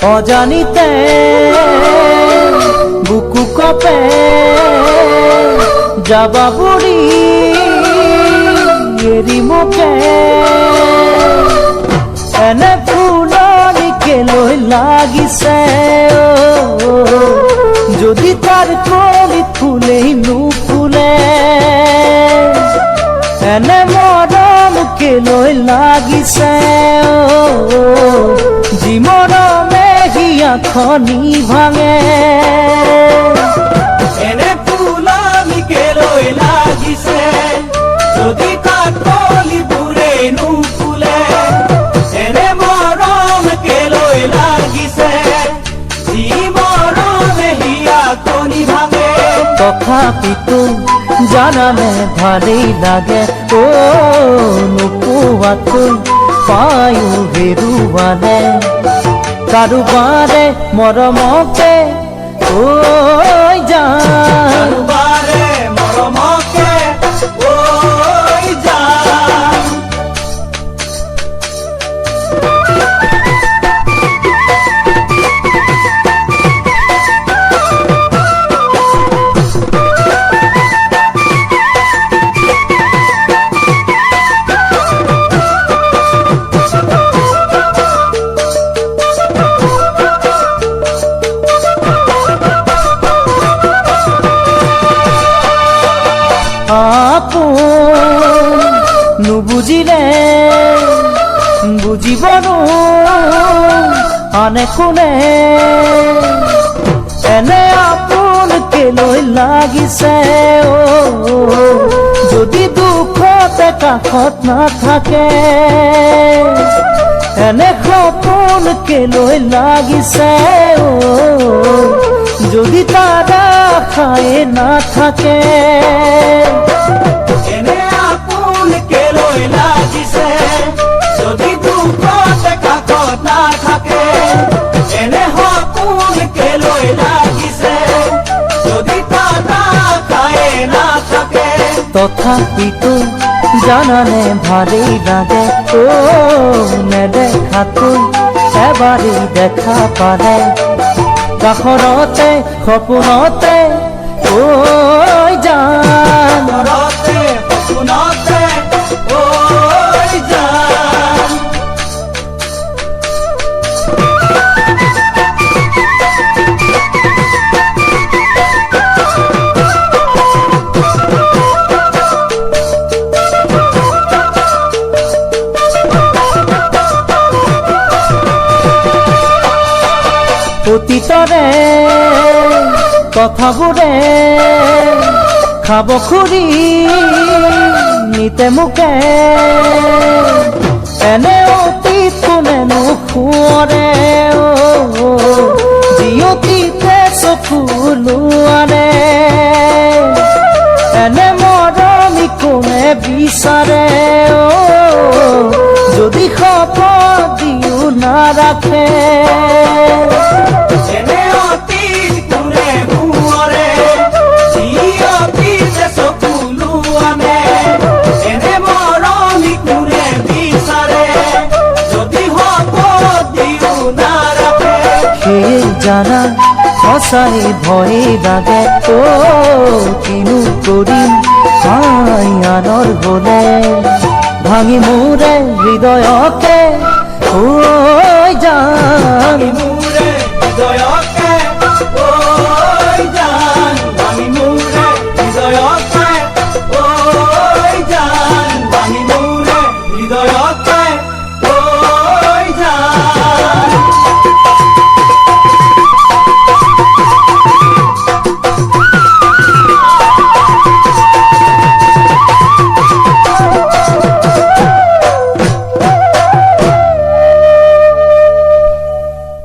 অজানিতে বুকু কপে যাবা বুড়ি এৰি মোকে এনে ফুলনিকে লৈ লাগিছে যদি তাৰ কলিত ফুলেই নুফুলে এনে মৰমকে লৈ লাগিছে যি মৰমে হিয়াখনি ভাঙে এনে ফুলনিকে লৈ লাগিছে যদি তাৰ কলিবোৰে নুফুলে এনে মৰমকে লৈ লাগিছে যি মৰমে হিয়াখনি ভাঙে তথাপিতো জানানে ভালেই লাগে নোপোৱাকৈ পায়ো হেৰুৱালে কাৰোবাৰে মৰমকে জান কাৰোবাৰে মৰমকে জান আপোন নুবুজিলে বুজিবনো আনে কোনে এনে আপোনকে লৈ লাগিছে যদি দুখতে কাষত নাথাকে এনে সপোনকে লৈ লাগিছে যদি তাৰ আশাই নাথাকে এনে আপোনকে লৈ লাগিছে যদি দুখতে কাষত নাথাকে এনে সপোনকে লৈ লাগিছে যদি তাৰ আশাই নাথাকে তথাপিতো জানানে ভালেই লাগে নেদেখাকৈ এবাৰেই দেখা পালে কাষৰতে সপোনতে জান ঘৰতে সপোনতে জান অতীতৰে কথাবোৰে খাব খুৰি নিতে মোকে এনে অতীত কোনেনো সোঁৱৰে যি অতীতে চকু লোৱাৰে এনে মৰমি কোনে বিচাৰে যদি শপত দিও নাৰাখে এনে অতীত কোনে সোঁৱৰে যি অতীতে চকু লোৱানে এনে মৰমি কোনে বিচাৰে যদি শপত দিও নাৰাখে সেই জানা সঁচাই ভয় লাগে কিনো কৰিম আনৰ গলে ভাঙি মোৰে হৃদয়কে জান